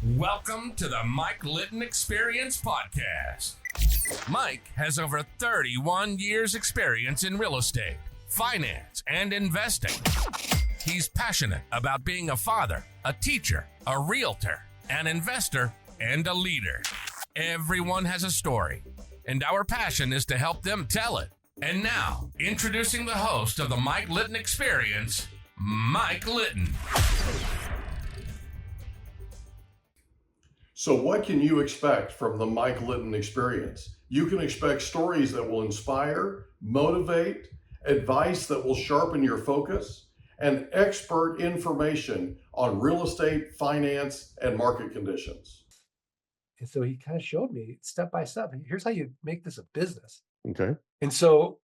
Welcome to the Mike Litton Experience podcast. Mike has over 31 years experience in real estate, finance, and investing. He's passionate about being a father, a teacher, a realtor, an investor, and a leader. Everyone has a story, and our passion is to help them tell it. And now, introducing the host of the Mike Litton Experience, Mike Litton. So what can you expect from the Mike Litton Experience? You can expect stories that will inspire, motivate, advice that will sharpen your focus, and expert information on real estate, finance, and market conditions. And so he kind of showed me step by step, here's how you make this a business. Okay. And so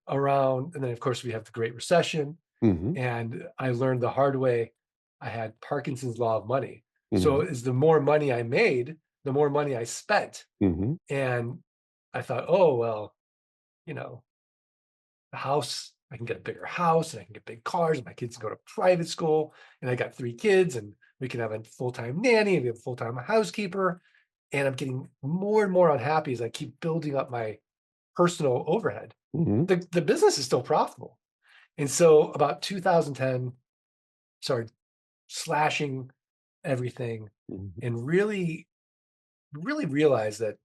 and then of course we have the Great Recession, and I learned the hard way. I had Parkinson's law of money. So is the more money I made, the more money I spent. And I thought, oh, well, the house, I can get a bigger house and I can get big cars and my kids can go to private school. And I got 3 kids and we can have a full-time nanny and we have a full-time housekeeper. And I'm getting more and more unhappy as I keep building up my personal overhead. The business is still profitable. And so about 2010, started slashing everything and really realized that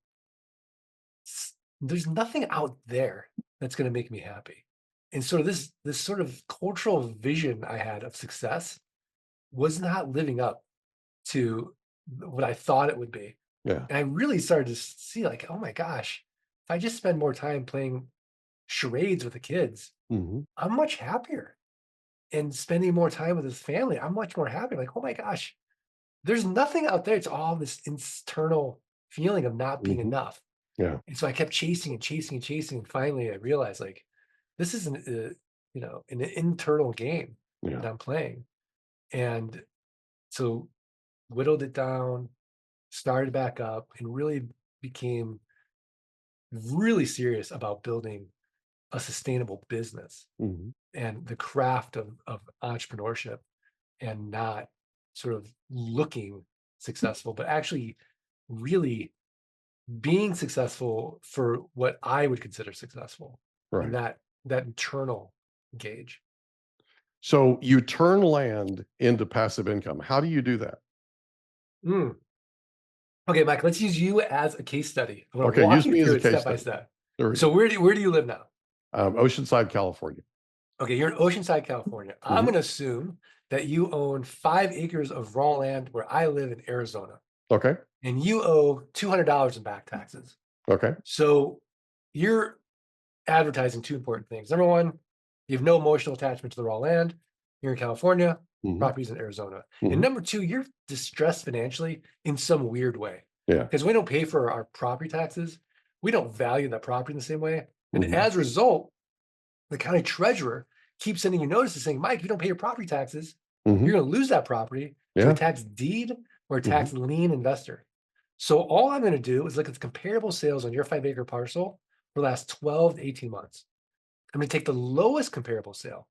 there's nothing out there that's going to make me happy. And so this sort of cultural vision I had of success was not living up to what I thought it would be. Yeah. And I really started to see like, oh my gosh, if I just spend more time playing charades with the kids, I'm much happier. And spending more time with his family, I'm much more happy. Like, oh my gosh, there's nothing out there. It's all this internal feeling of not being enough. Yeah. And so I kept chasing and chasing and chasing. And finally I realized like, this is an internal game that I'm playing. And so whittled it down, started back up, and really became really serious about building a sustainable business and the craft of entrepreneurship, and not sort of looking successful, but actually really being successful for what I would consider successful. Right. And that internal gauge. So you turn land into passive income. How do you do that? Okay, Mike, let's use you as a case study. I'm Okay, walk use you me as through a it case step by study. step. So where do you live now? Oceanside, California. Okay, you're in Oceanside, California. I'm going to assume that you own 5 acres of raw land where I live in Arizona. Okay. And you owe $200 in back taxes. Okay. So you're advertising 2 important things. Number one, you have no emotional attachment to the raw land. You're in California, properties in Arizona. And number 2, you're distressed financially in some weird way. Yeah. Because we don't pay for our property taxes. We don't value that property in the same way. And as a result, the county treasurer keeps sending you notices saying, Mike, if you don't pay your property taxes, you're going to lose that property to a tax deed or a tax lien investor. So all I'm going to do is look at the comparable sales on your 5-acre parcel for the last 12 to 18 months. I'm going to take the lowest comparable sale.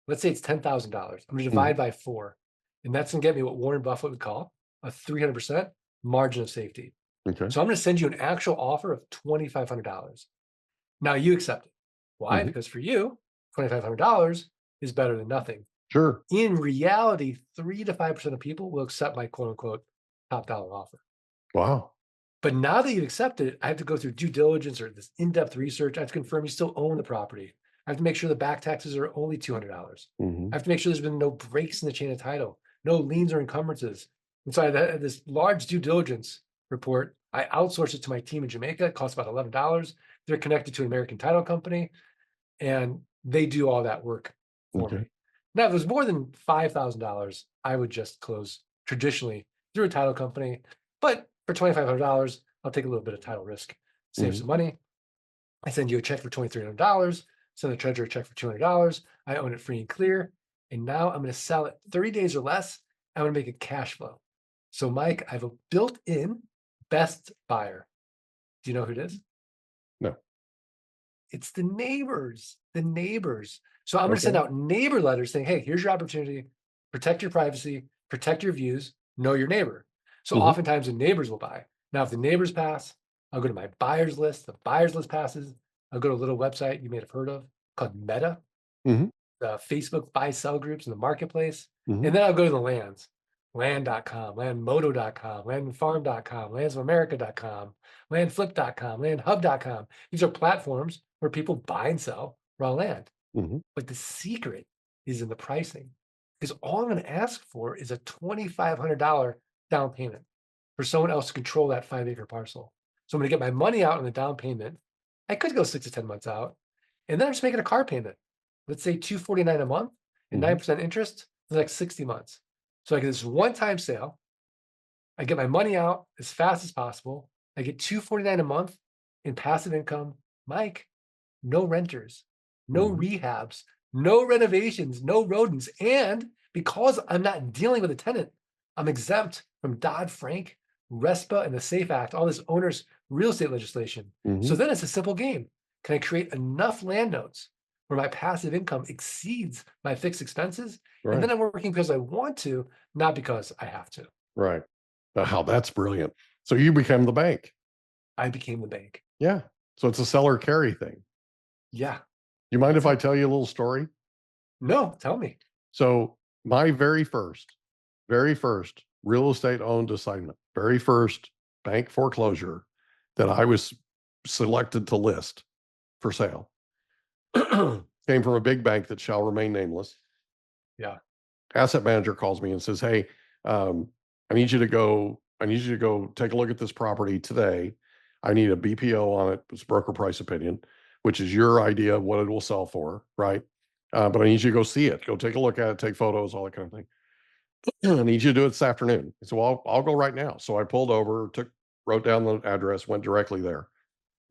Let's say it's $10,000. I'm going to divide by 4. And that's going to get me what Warren Buffett would call a 300% margin of safety. Okay. So I'm going to send you an actual offer of $2,500. Now you accept it. Why? Because for you, $2,500 is better than nothing. Sure. In reality, 3 to 5% of people will accept my quote unquote top dollar offer. Wow. But now that you've accepted it, I have to go through due diligence or this in-depth research. I have to confirm you still own the property. I have to make sure the back taxes are only $200. I have to make sure there's been no breaks in the chain of title, no liens or encumbrances. And so I had this large due diligence report. I outsourced it to my team in Jamaica. It costs about $11. They're connected to an American title company, and they do all that work for me. Now, if it was more than $5,000, I would just close traditionally through a title company. But for $2,500, I'll take a little bit of title risk, save some money. I send you a check for $2,300, send the treasurer a check for $200. I own it free and clear. And now I'm going to sell it 30 days or less. I'm going to make a cash flow. So, Mike, I have a built-in best buyer. Do you know who it is? No. It's the neighbors. So I'm going to send out neighbor letters saying, hey, here's your opportunity. Protect your privacy, protect your views, know your neighbor. So oftentimes the neighbors will buy. Now, if the neighbors pass, I'll go to my buyers list. The buyers list passes. I'll go to a little website you may have heard of called Meta, Mhm. the Facebook buy sell groups in the marketplace. Mhm. And then I'll go to the lands, land.com, landmodo.com, landfarm.com, landsofamerica.com, landflip.com, landhub.com. These are platforms where people buy and sell raw land. Mhm. But the secret is in the pricing, because all I'm going to ask for is a $2,500 down payment for someone else to control that 5-acre parcel. So I'm going to get my money out on the down payment. I could go 6 to 10 months out, and then I'm just making a car payment. Let's say $249 a month and 9% interest for the next 60 months. So I get this one-time sale. I get my money out as fast as possible. I get $249 a month in passive income. Mike, no renters, no rehabs, no renovations, no rodents. And because I'm not dealing with a tenant, I'm exempt from Dodd-Frank, RESPA, and the SAFE Act, all this owner's real estate legislation. So then it's a simple game. Can I create enough land notes where my passive income exceeds my fixed expenses? Right. And then I'm working because I want to, not because I have to. Right. Wow, that's brilliant. So you became the bank. I became the bank. Yeah. So it's a seller carry thing. Yeah. You mind if I tell you a little story? No, tell me. So my very first real estate owned assignment, very first bank foreclosure that I was selected to list for sale came from a big bank that shall remain nameless. Yeah. Asset manager calls me and says, "Hey, I need you to go take a look at this property today. I need a BPO on it. It's broker price opinion, which is your idea of what it will sell for, right? But I need you to go see it, go take a look at it, take photos, all that kind of thing. I need you to do it this afternoon." So I'll go right now. So I pulled over, wrote down the address, went directly there.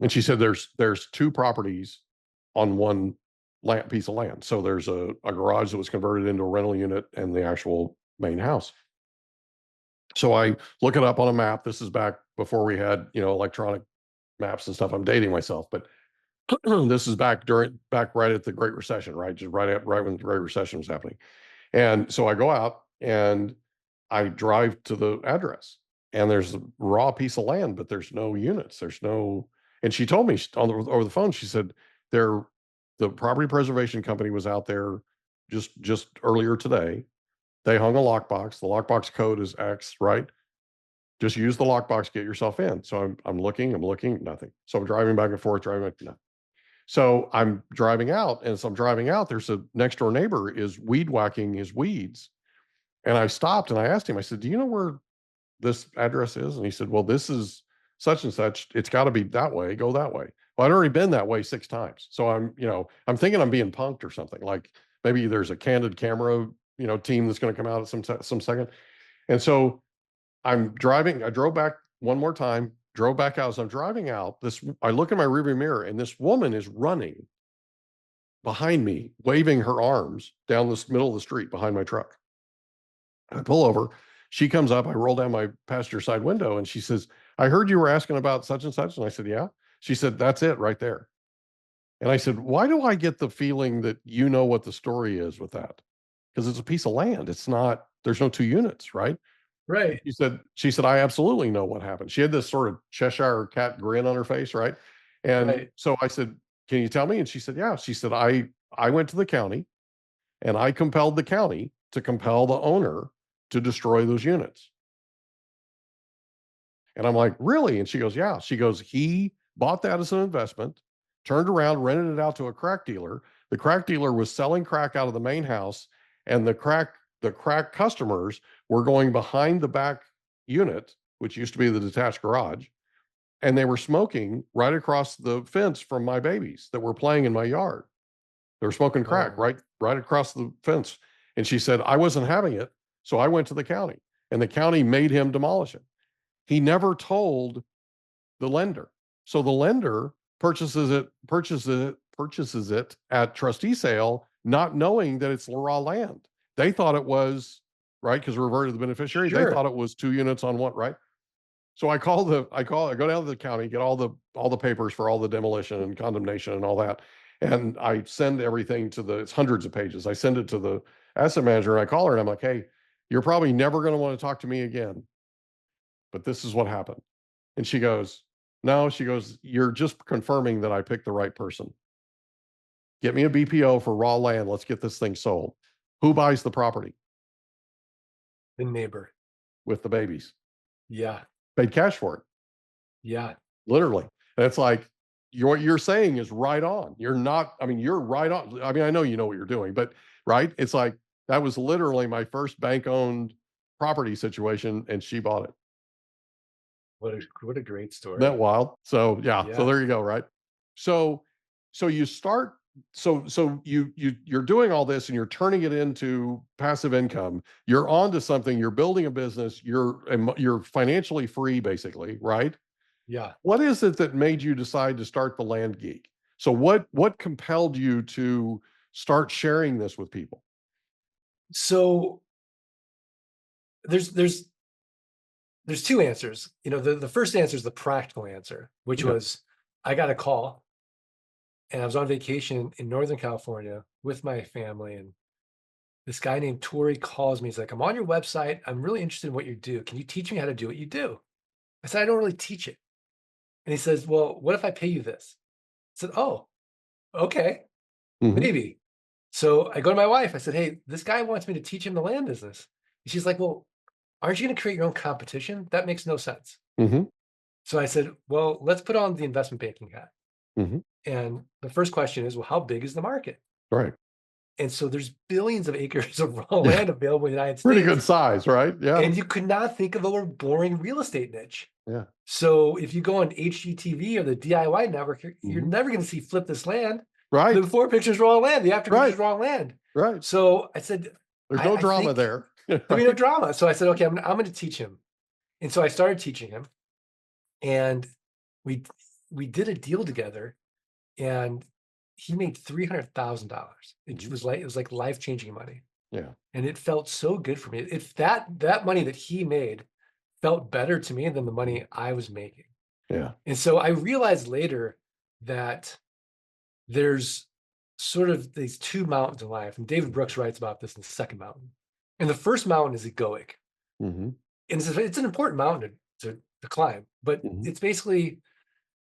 And she said, there's 2 properties on one piece of land. So there's a garage that was converted into a rental unit and the actual main house. So I look it up on a map. This is back before we had, electronic maps and stuff. I'm dating myself, but this is back right at the Great Recession, right? Just right when the Great Recession was happening. And so I go out and I drive to the address, and there's a raw piece of land, but there's no units. And she told me over the phone, she said, the property preservation company was out there just earlier today. They hung a lockbox. The lockbox code is X, right? Just use the lockbox, get yourself in. So I'm looking, nothing. So I'm driving back and forth, nothing. So I'm driving out, and as I'm driving out, there's a next door neighbor is weed whacking his weeds. And I stopped and I asked him, I said, "Do you know where this address is?" And he said, "Well, this is such and such. It's got to be that way. Go that way." Well, I'd already been that way 6 times. So I'm thinking I'm being punked or something. Like maybe there's a candid camera, team that's going to come out at some second. And so I'm driving. I drove back one more time, drove back out. As I'm driving out, I look in my rearview mirror, and this woman is running behind me, waving her arms down the middle of the street behind my truck. I pull over. She comes up. I roll down my passenger side window, and she says, "I heard you were asking about such and such." And I said, "Yeah." She said, "That's it right there." And I said, "Why do I get the feeling that you know what the story is with that? Because it's a piece of land. It's not, there's no 2 units, right?" Right. She said, "I absolutely know what happened." She had this sort of Cheshire cat grin on her face, right? And Right. so I said, "Can you tell me?" And she said, "Yeah." She said, I went to the county, and I compelled the county to compel the owner to destroy those units. And I'm like, "Really?" And she goes, "Yeah." She goes, "He bought that as an investment, turned around, rented it out to a crack dealer. The crack dealer was selling crack out of the main house, and the crack customers were going behind the back unit, which used to be the detached garage, and they were smoking right across the fence from my babies that were playing in my yard. They were smoking crack Oh, right across the fence." And she said, "I wasn't having it, so I went to the county, and the county made him demolish it." He never told the lender. So the lender purchases it at trustee sale, not knowing that it's raw land. They thought it was, right, because reverted to the beneficiary. They sure. thought it was 2 units on one, right? So I go down to the county, get all the papers for all the demolition and condemnation and all that. And I send everything it's hundreds of pages. I send it to the asset manager, and I call her, and I'm like, "Hey, you're probably never going to want to talk to me again, but this is what happened. And she goes, no, she goes, you're just confirming that I picked the right person. Get me a BPO for raw land. Let's get this thing sold. Who buys the property? The neighbor. With the babies. Yeah. Paid cash for it. Yeah. Literally. And it's like, what you're saying is right on. You're not, I mean, you're right on. I mean, I know you know what you're doing, but right. It's like, that was literally my first bank-owned property situation, and she bought it. What a great story. That wild. So yeah. So Yeah. there you go. Right. So you start, you're doing all this and you're turning it into passive income. You're onto something. You're building a business. You're financially free, basically, right? Yeah. What is it that made you decide to start the Land Geek? So what compelled you to start sharing this with people? So there's two answers. You know, the first answer is the practical answer, which was I got a call and I was on vacation in Northern California with my family, and this guy named Tori calls me. He's like, I'm on your website. I'm really interested in what you do. Can you teach me how to do what you do? I said, I don't really teach it. And he says, well, what if I pay you this? I said, oh, okay, maybe. So I go to my wife. I said, hey, this guy wants me to teach him the land business. And she's like, well, aren't you going to create your own competition? That makes no sense. So I said, well, let's put on the investment banking hat. And the first question is, well, how big is the market? Right. And so there's billions of acres of raw land available in the United States. Pretty good size, right? Yeah. And you could not think of a more boring real estate niche. Yeah. So if you go on HGTV or the DIY network, you're never going to see Flip This Land. Right. The before picture's raw land. The after picture's raw land. Right. So I said, there's no drama there. There'll be no drama. So I said, okay, I'm going to teach him. And so I started teaching him, and we did a deal together, and he made $300,000. It was like life-changing money. Yeah. And it felt so good for me. If that money that he made felt better to me than the money I was making. Yeah. And so I realized later that there's sort of these two mountains in life. And David Brooks writes about this in the second mountain. And the first mountain is egoic. And it's an important mountain to climb, but it's basically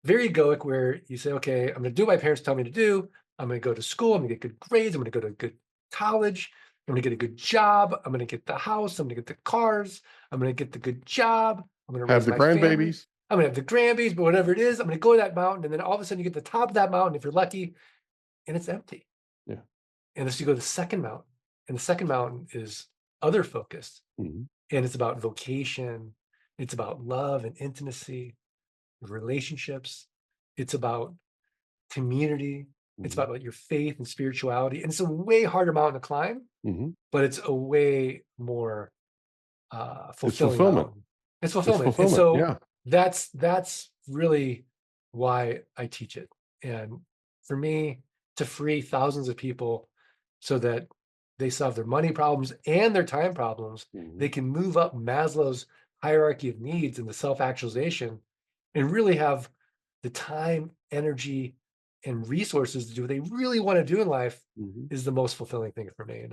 very egoic, where you say, okay, I'm going to do what my parents tell me to do. I'm going to go to school. I'm going to get good grades. I'm going to go to a good college. I'm going to get a good job. I'm going to get the house. I'm going to get the cars. I'm going to get the good job. I'm going to have the grandbabies. I'm going to have the grandbabies, but whatever it is, I'm going to go to that mountain. And then all of a sudden you get to the top of that mountain, if you're lucky, and it's empty. Yeah. And so you go to the second mountain, and the second mountain is other focused. And it's about vocation. It's about love and intimacy, relationships. It's about community. It's about like your faith and spirituality. And it's a way harder mountain to climb, but it's a way more fulfilling mountain. It's fulfillment. And so that's really why I teach it. And for me, to free thousands of people so that they solve their money problems and their time problems, they can move up Maslow's hierarchy of needs and the self-actualization and really have the time, energy, and resources to do what they really want to do in life is the most fulfilling thing for me.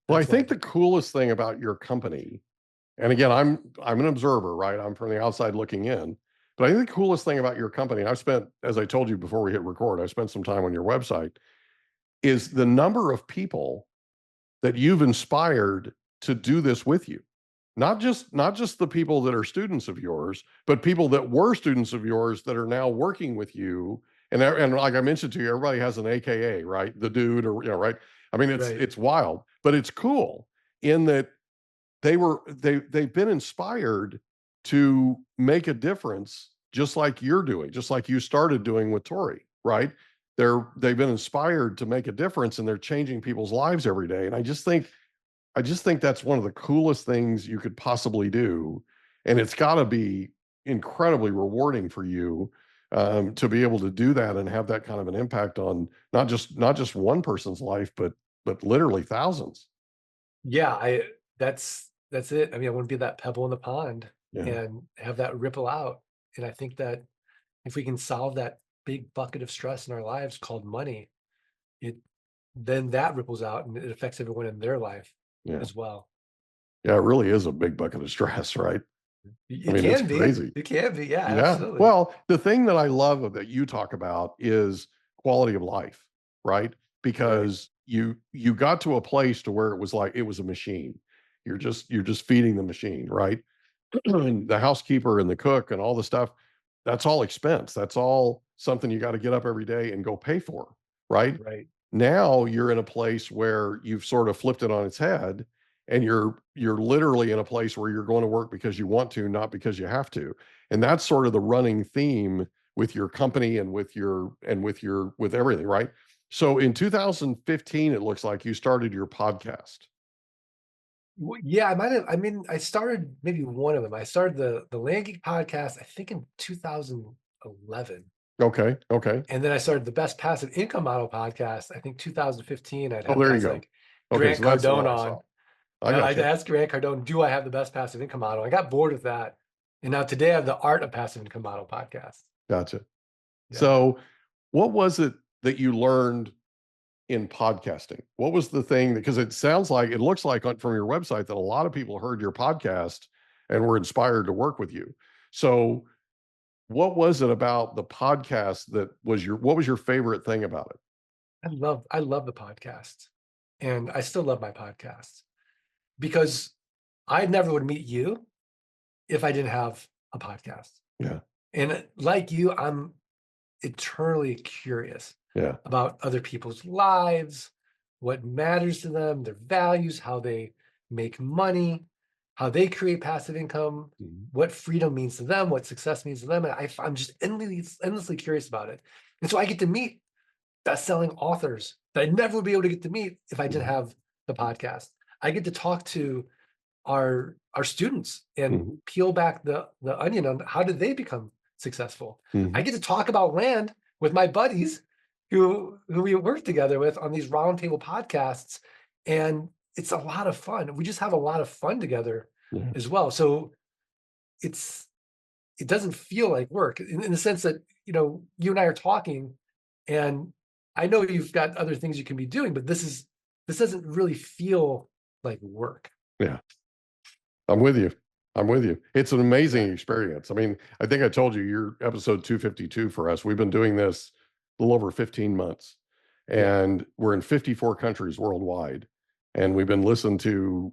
Well, I think the coolest thing about your company, and again, I'm an observer, right? I'm from the outside looking in, but I think the coolest thing about your company, and I've spent, as I told you before we hit record, I spent some time on your website, is the number of people that you've inspired to do this with you. Not just the people that are students of yours, but people that were students of yours that are now working with you. And like I mentioned to you, everybody has an AKA, right? The dude, or right? I mean, it's wild, but it's cool in that they've been inspired to make a difference, just like you're doing, just like you started doing with Tori, right? They've been inspired to make a difference, and they're changing people's lives every day. And I just think that's one of the coolest things you could possibly do. And it's got to be incredibly rewarding for you to be able to do that and have that kind of an impact on not just one person's life, but literally thousands. Yeah, that's it. I mean, I want to be that pebble in the pond and have that ripple out. And I think that if we can solve that big bucket of stress in our lives called money, then that ripples out and it affects everyone in their life as well. Yeah, it really is a big bucket of stress, right? It I mean, it's can be. crazy. It can be. Yeah, Yeah. absolutely. Well, the thing that I love that you talk about is quality of life, right? Because you got to a place to where it was like it was a machine. You're just feeding the machine, right? And the housekeeper and the cook and all the stuff, that's all expense. That's all something you got to get up every day and go pay for, right? Right. Now you're in a place where you've sort of flipped it on its head, and you're literally in a place where you're going to work because you want to, not because you have to. And that's sort of the running theme with your company and with everything, right? So in 2015, it looks like you started your podcast. Yeah, I might have. I mean, I started maybe one of them. I started the Land Geek podcast, I think in 2011. Okay. Okay. And then I started the Best Passive Income Model podcast, I think 2015. I'd Oh, have there you guys go. like Okay. Grant So that's the Cardone one I on. saw. I got I'd you. ask Grant Cardone, do I have the best passive income model? I got bored with that. And now today I have the Art of Passive Income Model podcast. Gotcha. Yeah. So what was it that you learned in podcasting? What was the thing because it looks like from your website that a lot of people heard your podcast and were inspired to work with you. So what was it about the podcast what was your favorite thing about it? I love the podcast. And I still love my podcast because I never would meet you if I didn't have a podcast. Yeah. And like you, I'm eternally curious about other people's lives, what matters to them, their values, how they make money, how they create passive income, what freedom means to them, what success means to them. And I'm just endlessly curious about it. And so I get to meet best-selling authors that I never would be able to get to meet if I didn't have the podcast. I get to talk to our students and peel back the onion on how did they become successful. I get to talk about land with my buddies who we work together with on these roundtable podcasts, and it's a lot of fun. We just have a lot of fun together as well. So it doesn't feel like work in the sense that you and I are talking, and I know you've got other things you can be doing, but this doesn't really feel like work. Yeah. I'm with you. It's an amazing experience. I mean, I think I told you you're episode 252 for us. We've been doing this a little over 15 months, and we're in 54 countries worldwide, and we've been listened to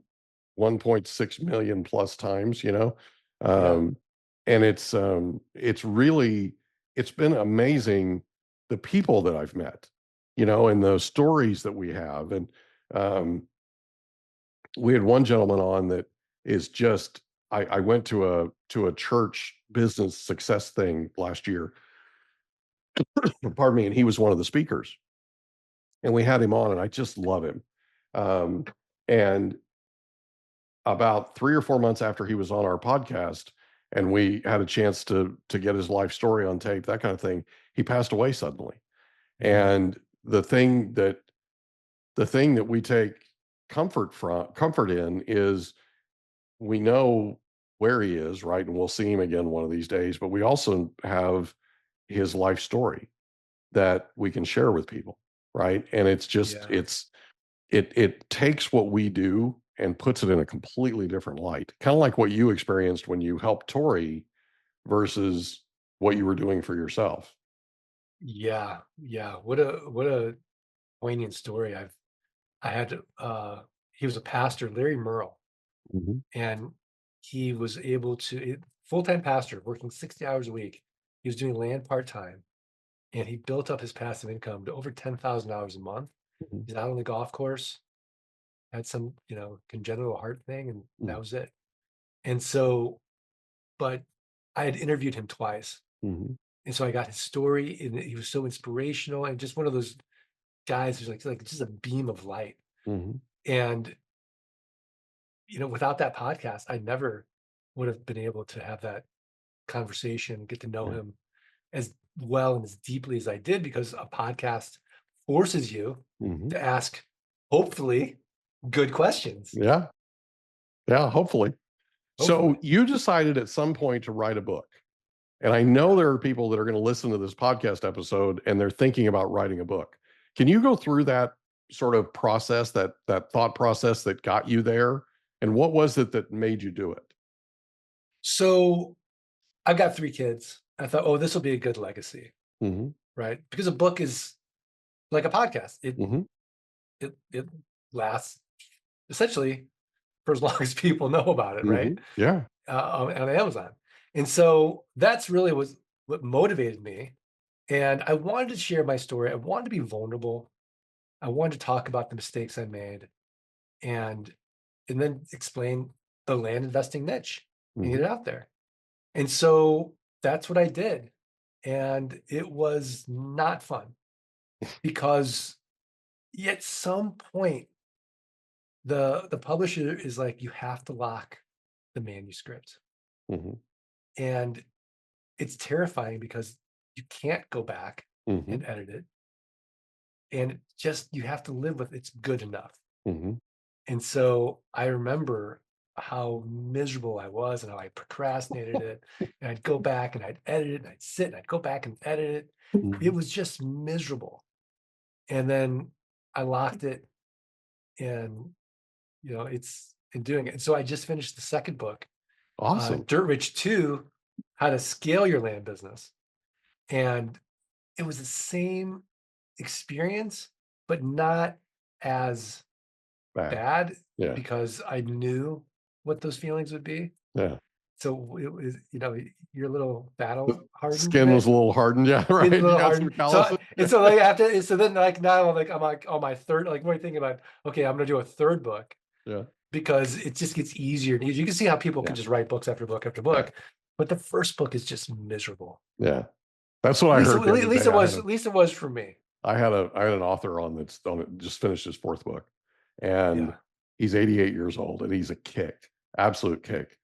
1.6 million plus times, and it's been amazing, the people that I've met, and the stories that we have. And we had one gentleman on that is just, I went to a church business success thing last year, pardon me, and he was one of the speakers, and we had him on, and I just love him. And about 3 or 4 months after he was on our podcast, and we had a chance to get his life story on tape, that kind of thing, he passed away suddenly. And the thing that we take comfort in is we know where he is, right? And we'll see him again one of these days, but we also have his life story that we can share with people, right? And it's just it takes what we do and puts it in a completely different light. Kind of like what you experienced when you helped Tori versus what you were doing for yourself. Yeah. What a poignant story. I had he was a pastor, Larry Merle, and he was able to full-time pastor working 60 hours a week. He was doing land part-time, and he built up his passive income to over $10,000 a month. He's out on the golf course, had some congenital heart thing, and that was it. And so, but I had interviewed him twice, and so I got his story, and he was so inspirational, and just one of those guys who's like just a beam of light. And without that podcast, I never would have been able to have that conversation, get to know him as well and as deeply as I did, because a podcast forces you to ask, hopefully, good questions. Yeah, hopefully. So you decided at some point to write a book. And I know there are people that are going to listen to this podcast episode and they're thinking about writing a book. Can you go through that sort of process, that thought process that got you there? And what was it that made you do it? So I've got 3 kids. I thought, oh, this will be a good legacy, Mm-hmm. right? Because a book is like a podcast. Mm-hmm. It lasts essentially for as long as people know about it, right? Mm-hmm. Yeah. On Amazon. And so that's really what motivated me. And I wanted to share my story. I wanted to be vulnerable. I wanted to talk about the mistakes I made and then explain the land investing niche and get it out there. And so that's what I did. And it was not fun because at some point the publisher is like, you have to lock the manuscript. Mm-hmm. And it's terrifying because you can't go back Mm-hmm. and edit it. And you have to live with it's good enough. Mm-hmm. And so I remember how miserable I was and how I procrastinated it. And I'd go back and I'd edit it and I'd sit and I'd go back and edit it. Mm-hmm. It was just miserable. And then I locked it and, it's in doing it. And so I just finished the second book. Awesome. Dirt Rich 2, How to Scale Your Land Business. And it was the same experience, but not as bad Yeah. because I knew what those feelings would be. Yeah. So it was, your little battle hardened. Skin was a little hardened. Yeah. Right. Skin's a little You got some hardened. calluses. So like after, so then like now I'm like on my third, like what are you thinking about? Okay, I'm going to do a third book. Yeah. Because it just gets easier and easier. You can see how people can just write books after book after book, but the first book is just miserable. Yeah. That's what I heard. At least it was for me. I had an author on that's just finished his 4th book, and he's 88 years old, and he's a absolute kick.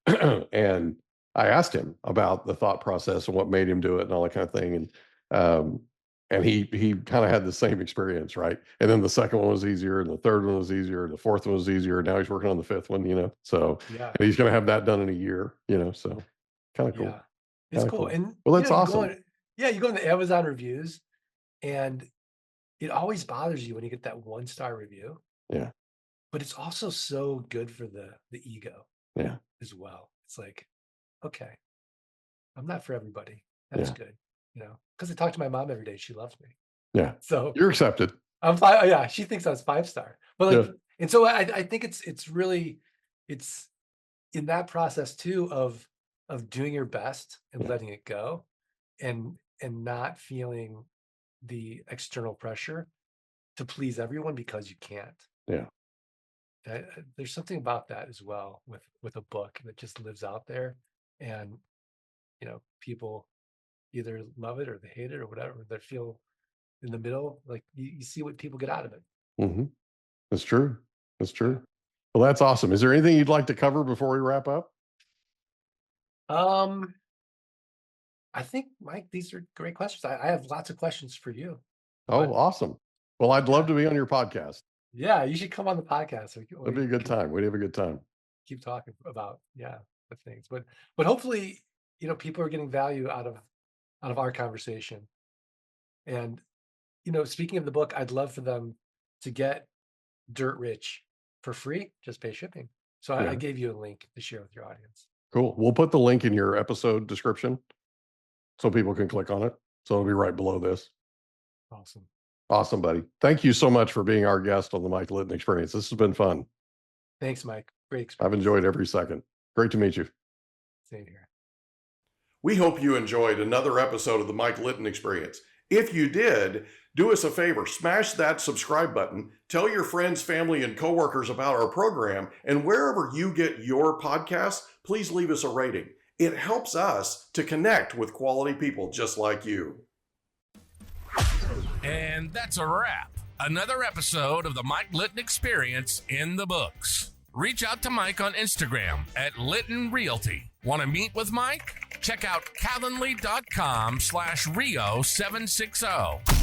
And I asked him about the thought process and what made him do it and all that kind of thing. And he kind of had the same experience, right? And then the second one was easier, and the third one was easier, and the fourth one was easier. And now he's working on the 5th one, So and he's going to have that done in a year, So kind of cool. Yeah, it's cool. And well, that's awesome. You go on the Amazon reviews, and it always bothers you when you get that 1-star review. Yeah. But it's also so good for the ego. Yeah. As well. It's like, okay, I'm not for everybody. That's good. Because I talk to my mom every day. She loves me. Yeah. So you're accepted. I'm 5. Yeah. She thinks I was 5-star. But and so I think it's really, it's in that process too of doing your best and letting it go and not feeling the external pressure to please everyone because you can't. Yeah. There's something about that as well with a book that just lives out there, and people either love it or they hate it or whatever. They feel in the middle, like you see what people get out of it. Mm-hmm. That's true. Well, that's awesome. Is there anything you'd like to cover before we wrap up? I think, Mike, these are great questions. I have lots of questions for you. Oh, awesome. Well, I'd love to be on your podcast. Yeah, you should come on the podcast. It'd be a good time. We'd have a good time. Keep talking about the things, but hopefully, people are getting value out of our conversation. And speaking of the book, I'd love for them to get Dirt Rich for free. Just pay shipping. So I gave you a link to share with your audience. Cool. We'll put the link in your episode description so people can click on it. So it'll be right below this. Awesome, buddy. Thank you so much for being our guest on the Mike Litton Experience. This has been fun. Thanks, Mike. Great experience. I've enjoyed every second. Great to meet you. Same here. We hope you enjoyed another episode of the Mike Litton Experience. If you did, do us a favor, smash that subscribe button, tell your friends, family, and coworkers about our program, and wherever you get your podcasts, please leave us a rating. It helps us to connect with quality people just like you. And that's a wrap. Another episode of the Mike Litton Experience in the books. Reach out to Mike on Instagram at Litton Realty. Want to meet with Mike? Check out calendly.com/Rio760.